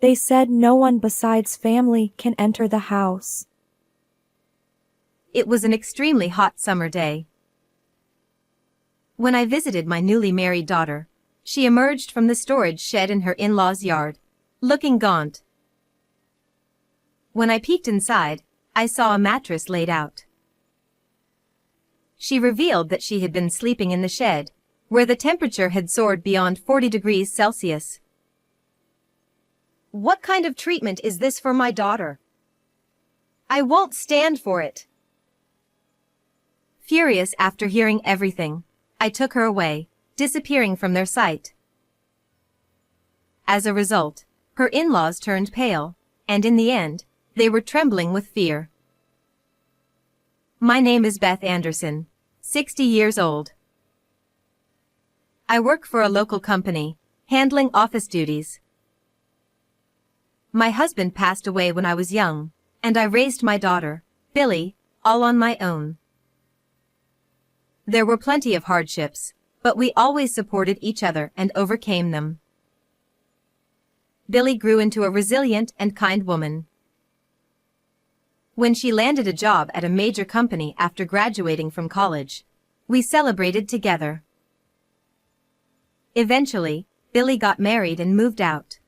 They said no one besides family can enter the house. It was an extremely hot summer day. When I visited my newly married daughter, she emerged from the storage shed in her in-laws' yard, looking gaunt. When I peeked inside, I saw a mattress laid out. She revealed that she had been sleeping in the shed, where the temperature had soared beyond 40 degrees Celsius. What kind of treatment is this for my daughter? I won't stand for it. Furious after hearing everything, I took her away, disappearing from their sight. As a result, her in-laws turned pale, and in the end, they were trembling with fear. My name is Beth Anderson, 60 years old. I work for a local company, handling office duties. My husband passed away when I was young, and I raised my daughter, Billy, all on my own. There were plenty of hardships, but we always supported each other and overcame them. Billy grew into a resilient and kind woman. When she landed a job at a major company after graduating from college, we celebrated together. Eventually, Billy got married and moved out.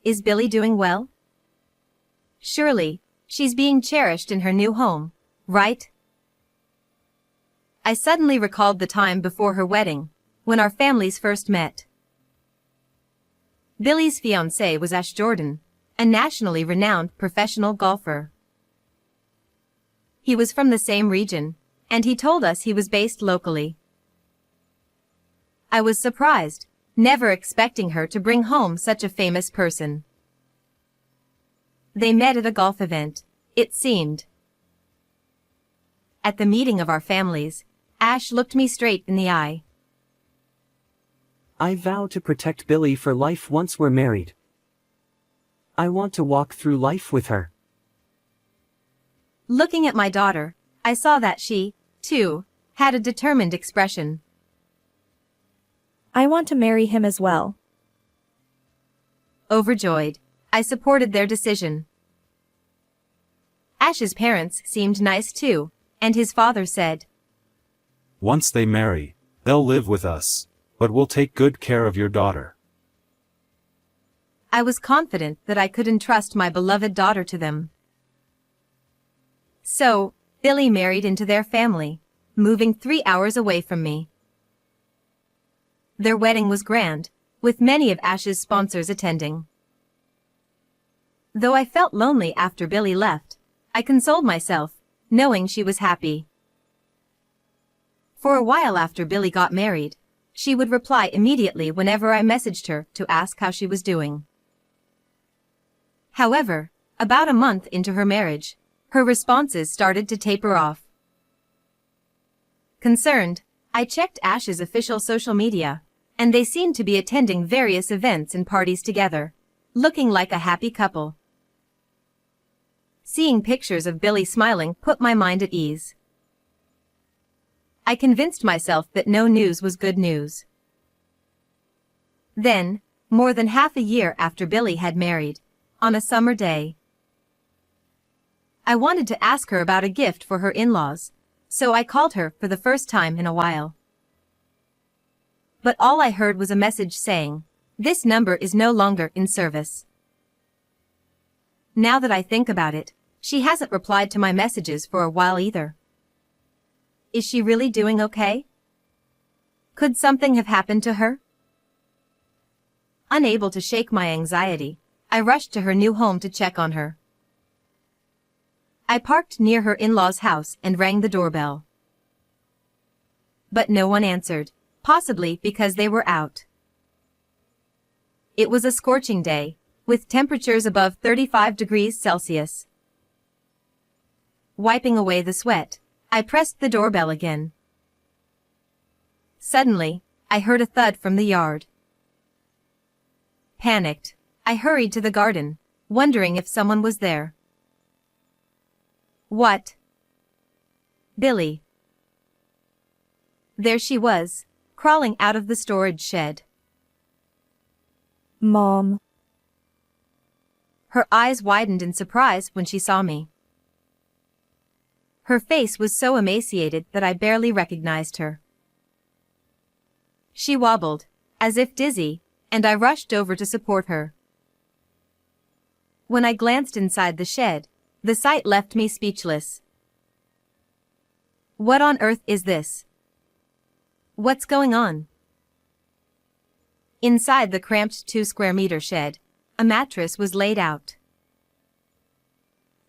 Is Billy doing well? Surely, she's being cherished in her new home, right? I suddenly recalled the time before her wedding, when our families first met. Billy's fiancé was Ash Jordan, a nationally renowned professional golfer. He was from the same region, and he told us he was based locally. I was surprised, never expecting her to bring home such a famous person. They met at a golf event, it seemed. At the meeting of our families, Ash looked me straight in the eye. I vow to protect Billy for life once we're married. I want to walk through life with her. Looking at my daughter, I saw that she, too, had a determined expression. I want to marry him as well. Overjoyed, I supported their decision. Ash's parents seemed nice too, and his father said, Once they marry, they'll live with us, but we'll take good care of your daughter. I was confident that I could entrust my beloved daughter to them. So, Billy married into their family, moving 3 hours away from me. Their wedding was grand, with many of Ash's sponsors attending. Though I felt lonely after Billy left, I consoled myself, knowing she was happy. For a while after Billy got married, she would reply immediately whenever I messaged her to ask how she was doing. However, about a month into her marriage, her responses started to taper off. Concerned, I checked Ash's official social media, and they seemed to be attending various events and parties together, looking like a happy couple. Seeing pictures of Billy smiling put my mind at ease. I convinced myself that no news was good news. Then, more than half a year after Billy had married, on a summer day, I wanted to ask her about a gift for her in-laws, so I called her for the first time in a while. But all I heard was a message saying, "This number is no longer in service." Now that I think about it, she hasn't replied to my messages for a while either. Is she really doing okay? Could something have happened to her? Unable to shake my anxiety, I rushed to her new home to check on her. I parked near her in-laws' house and rang the doorbell. But no one answered, possibly because they were out. It was a scorching day, with temperatures above 35 degrees Celsius. Wiping away the sweat, I pressed the doorbell again. Suddenly, I heard a thud from the yard. Panicked, I hurried to the garden, wondering if someone was there. What? Billy. There she was, crawling out of the storage shed. Mom, Her eyes widened in surprise when she saw me. Her face was so emaciated that I barely recognized her. She wobbled, as if dizzy, and I rushed over to support her. When I glanced inside the shed, the sight left me speechless. What on earth is this? What's going on? Inside the cramped 2-square-meter shed, a mattress was laid out.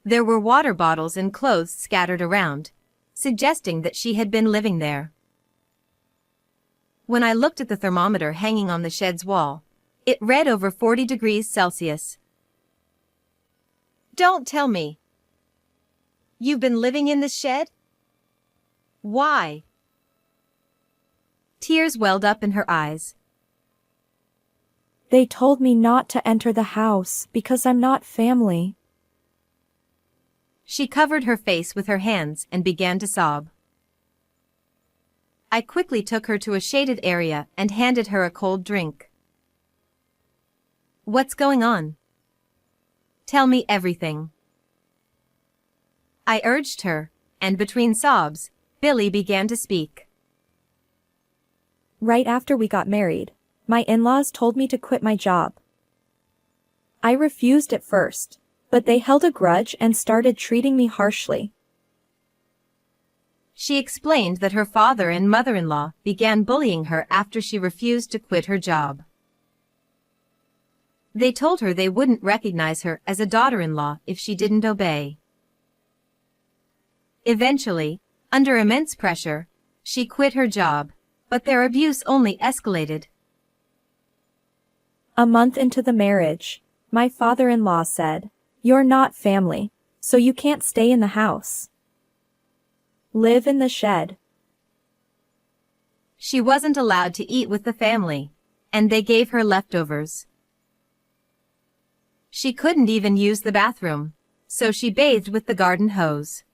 There were water bottles and clothes scattered around, suggesting that she had been living there. When I looked at the thermometer hanging on the shed's wall, it read over 40 degrees Celsius. Don't tell me. You've been living in this shed? Why? Tears welled up in her eyes. They told me not to enter the house because I'm not family. She covered her face with her hands and began to sob. I quickly took her to a shaded area and handed her a cold drink. What's going on? Tell me everything. I urged her, and between sobs, Billy began to speak. Right after we got married, my in-laws told me to quit my job. I refused at first, but they held a grudge and started treating me harshly. She explained that her father and mother-in-law began bullying her after she refused to quit her job. They told her they wouldn't recognize her as a daughter-in-law if she didn't obey. Eventually, under immense pressure, she quit her job, but their abuse only escalated. A month into the marriage, my father-in-law said, "You're not family, so you can't stay in the house. Live in the shed." She wasn't allowed to eat with the family, and they gave her leftovers. She couldn't even use the bathroom, so she bathed with the garden hose.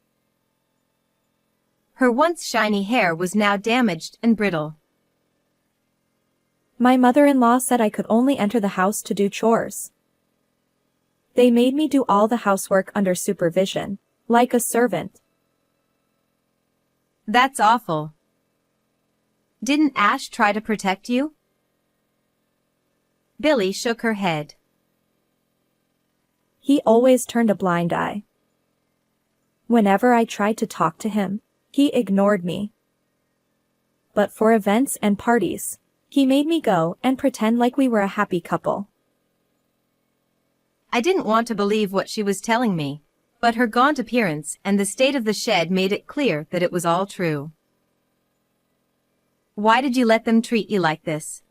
Her once shiny hair was now damaged and brittle. My mother-in-law said I could only enter the house to do chores. They made me do all the housework under supervision, like a servant. That's awful. Didn't Ash try to protect you? Billy shook her head. He always turned a blind eye. Whenever I tried to talk to him, he ignored me. But for events and parties, he made me go and pretend like we were a happy couple. I didn't want to believe what she was telling me, but her gaunt appearance and the state of the shed made it clear that it was all true. Why did you let them treat you like this?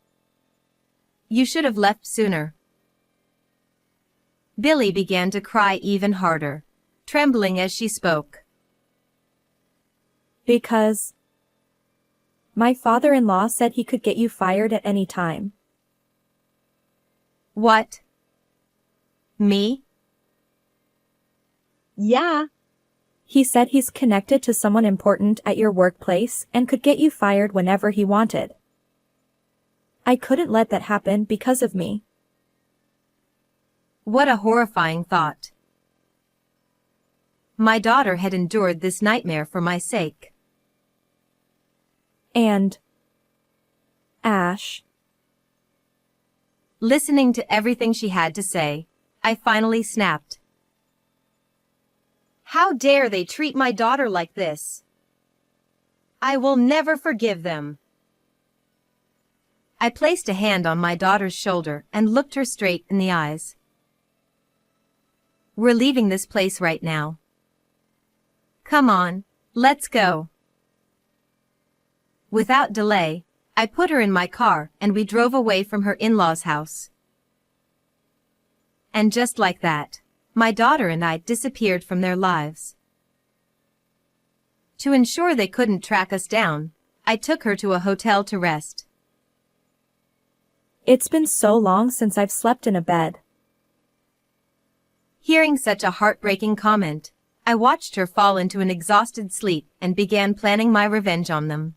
You should have left sooner. Billy began to cry even harder, trembling as she spoke. Because my father-in-law said he could get you fired at any time. What? Me? Yeah. He said he's connected to someone important at your workplace and could get you fired whenever he wanted. I couldn't let that happen because of me. What a horrifying thought. My daughter had endured this nightmare for my sake. And Ash. Listening to everything she had to say, I finally snapped. How dare they treat my daughter like this? I will never forgive them. I placed a hand on my daughter's shoulder and looked her straight in the eyes. We're leaving this place right now. Come on, let's go. Without delay, I put her in my car and we drove away from her in-laws' house. And just like that, my daughter and I disappeared from their lives. To ensure they couldn't track us down, I took her to a hotel to rest. It's been so long since I've slept in a bed. Hearing such a heartbreaking comment, I watched her fall into an exhausted sleep and began planning my revenge on them.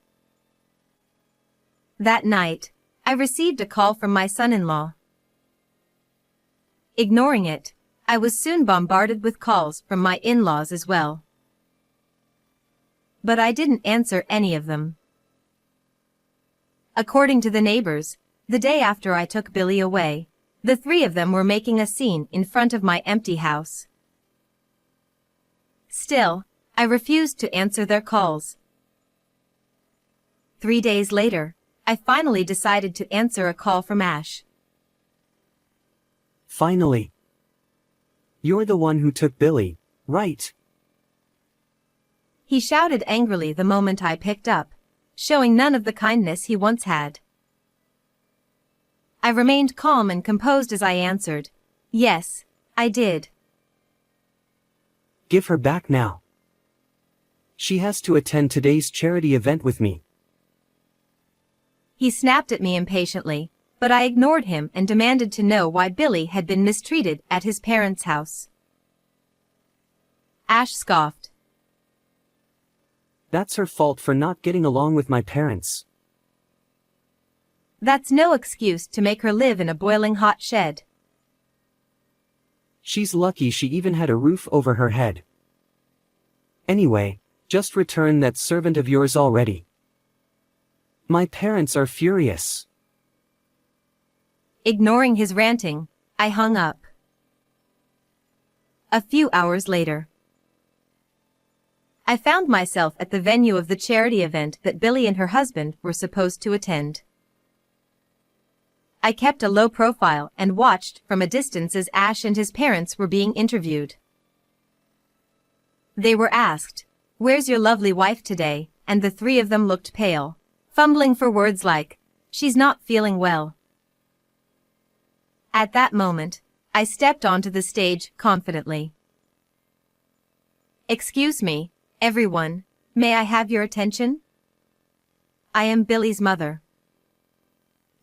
That night, I received a call from my son-in-law. Ignoring it, I was soon bombarded with calls from my in-laws as well. But I didn't answer any of them. According to the neighbors, the day after I took Billy away, the three of them were making a scene in front of my empty house. Still, I refused to answer their calls. 3 days later, I finally decided to answer a call from Ash. Finally. You're the one who took Billy, right? He shouted angrily the moment I picked up, showing none of the kindness he once had. I remained calm and composed as I answered, "Yes, I did." Give her back now. She has to attend today's charity event with me. He snapped at me impatiently, but I ignored him and demanded to know why Billy had been mistreated at his parents' house. Ash scoffed. That's her fault for not getting along with my parents. That's no excuse to make her live in a boiling hot shed. She's lucky she even had a roof over her head. Anyway, just return that servant of yours already. My parents are furious. Ignoring his ranting, I hung up. A few hours later, I found myself at the venue of the charity event that Billy and her husband were supposed to attend. I kept a low profile and watched from a distance as Ash and his parents were being interviewed. They were asked, "Where's your lovely wife today?" and the three of them looked pale, fumbling for words like, "She's not feeling well." At that moment, I stepped onto the stage confidently. "Excuse me, everyone, may I have your attention? I am Billy's mother.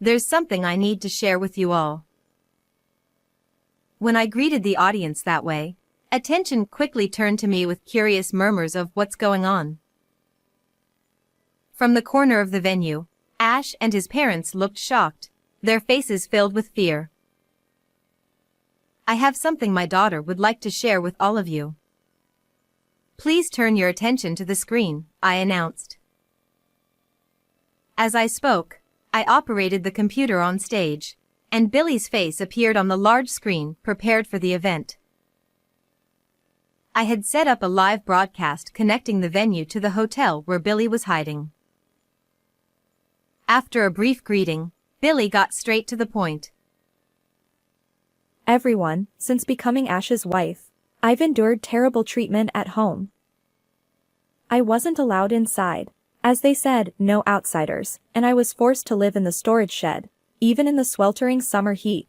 There's something I need to share with you all." When I greeted the audience that way, attention quickly turned to me with curious murmurs of what's going on. From the corner of the venue, Ash and his parents looked shocked, their faces filled with fear. "I have something my daughter would like to share with all of you. Please turn your attention to the screen," I announced. As I spoke, I operated the computer on stage, and Billy's face appeared on the large screen prepared for the event. I had set up a live broadcast connecting the venue to the hotel where Billy was hiding. After a brief greeting, Billy got straight to the point. Everyone, since becoming Ash's wife, I've endured terrible treatment at home. I wasn't allowed inside, as they said, no outsiders, and I was forced to live in the storage shed, even in the sweltering summer heat.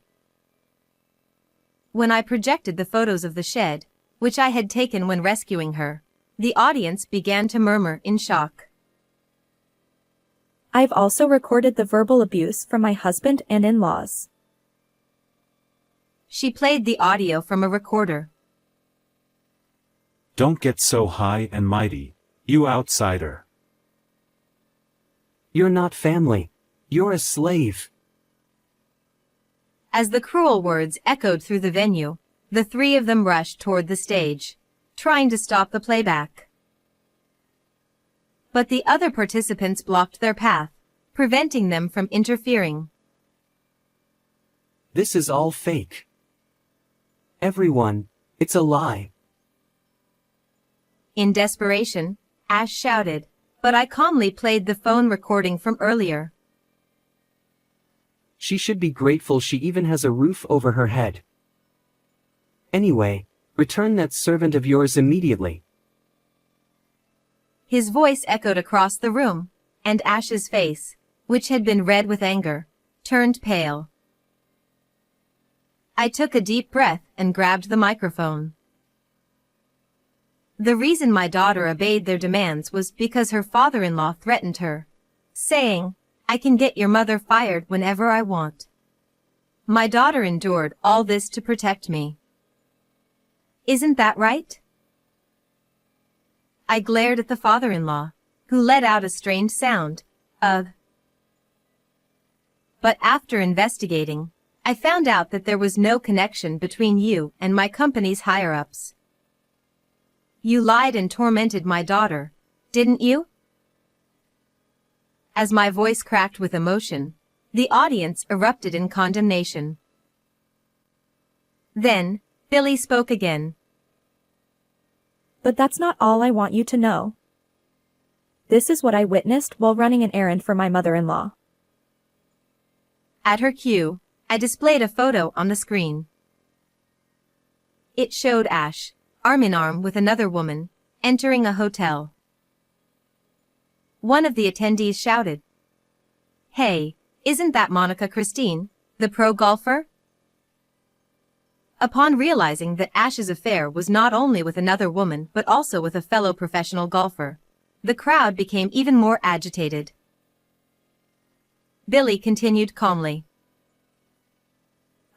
When I projected the photos of the shed, which I had taken when rescuing her, the audience began to murmur in shock. I've also recorded the verbal abuse from my husband and in-laws. She played the audio from a recorder. Don't get so high and mighty, you outsider. You're not family. You're a slave. As the cruel words echoed through the venue, the three of them rushed toward the stage, trying to stop the playback. But the other participants blocked their path, preventing them from interfering. This is all fake. Everyone, it's a lie. In desperation, Ash shouted, but I calmly played the phone recording from earlier. She should be grateful she even has a roof over her head. Anyway, return that servant of yours immediately. His voice echoed across the room, and Ash's face, which had been red with anger, turned pale. I took a deep breath and grabbed the microphone. The reason my daughter obeyed their demands was because her father-in-law threatened her, saying, "I can get your mother fired whenever I want." My daughter endured all this to protect me. Isn't that right? I glared at the father-in-law, who let out a strange sound, of. But after investigating, I found out that there was no connection between you and my company's higher-ups. You lied and tormented my daughter, didn't you? As my voice cracked with emotion, the audience erupted in condemnation. Then, Billy spoke again. But that's not all I want you to know. This is what I witnessed while running an errand for my mother-in-law. At her cue, I displayed a photo on the screen. It showed Ash, arm in arm with another woman, entering a hotel. One of the attendees shouted, "Hey, isn't that Monica Christine, the pro golfer?" Upon realizing that Ash's affair was not only with another woman but also with a fellow professional golfer, the crowd became even more agitated. Billy continued calmly.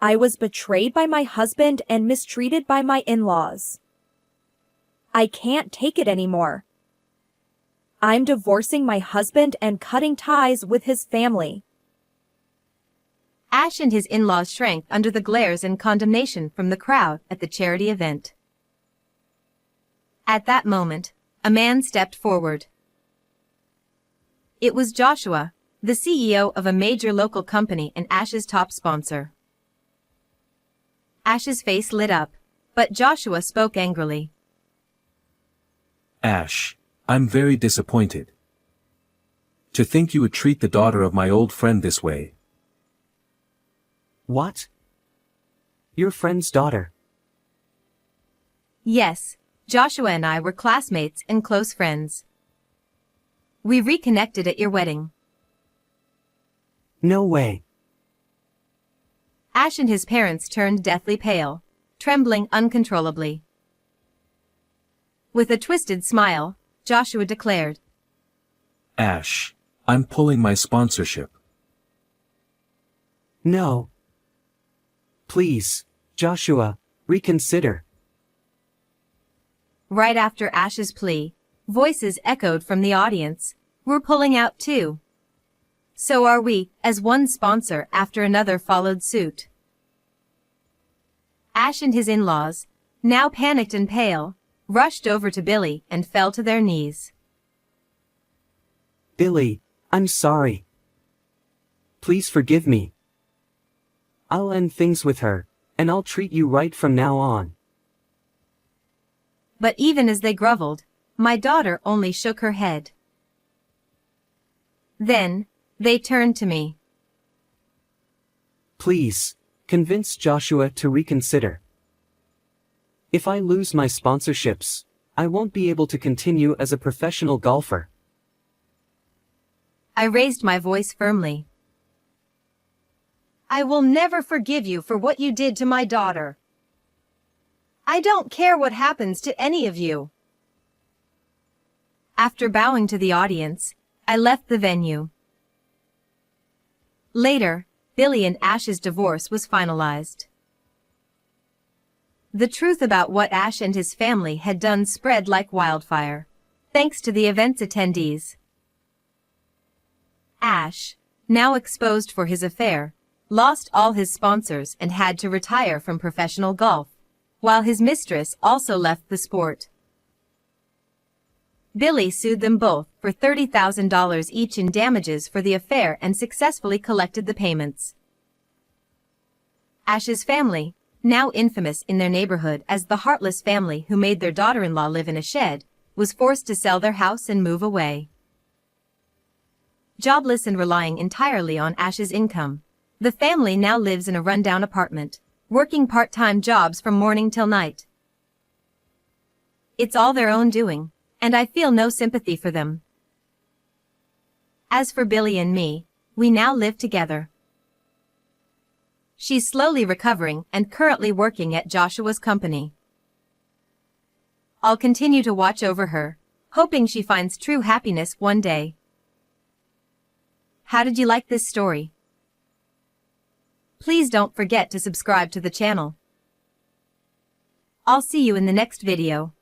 I was betrayed by my husband and mistreated by my in-laws. I can't take it anymore. I'm divorcing my husband and cutting ties with his family. Ash and his in-laws shrank under the glares and condemnation from the crowd at the charity event. At that moment, a man stepped forward. It was Joshua, the CEO of a major local company and Ash's top sponsor. Ash's face lit up, but Joshua spoke angrily. Ash, I'm very disappointed. To think you would treat the daughter of my old friend this way. What? Your friend's daughter? Yes, Joshua and I were classmates and close friends. We reconnected at your wedding. No way. Ash and his parents turned deathly pale, trembling uncontrollably. With a twisted smile, Joshua declared, Ash, I'm pulling my sponsorship. No. Please, Joshua, reconsider. Right after Ash's plea, voices echoed from the audience. We're pulling out too. So are we, as one sponsor after another followed suit. Ash and his in-laws, now panicked and pale, rushed over to Billy and fell to their knees. Billy, I'm sorry. Please forgive me. I'll end things with her, and I'll treat you right from now on. But even as they groveled, my daughter only shook her head. Then, they turned to me. Please, convince Joshua to reconsider. If I lose my sponsorships, I won't be able to continue as a professional golfer. I raised my voice firmly. I will never forgive you for what you did to my daughter. I don't care what happens to any of you. After bowing to the audience, I left the venue. Later, Billy and Ash's divorce was finalized. The truth about what Ash and his family had done spread like wildfire, thanks to the event's attendees. Ash, now exposed for his affair, lost all his sponsors and had to retire from professional golf, while his mistress also left the sport. Billy sued them both for $30,000 each in damages for the affair and successfully collected the payments. Ash's family, now infamous in their neighborhood as the heartless family who made their daughter-in-law live in a shed, was forced to sell their house and move away. Jobless and relying entirely on Ash's income, the family now lives in a rundown apartment, working part-time jobs from morning till night. It's all their own doing, and I feel no sympathy for them. As for Billy and me, we now live together. She's slowly recovering and currently working at Joshua's company. I'll continue to watch over her, hoping she finds true happiness one day. How did you like this story? Please don't forget to subscribe to the channel. I'll see you in the next video.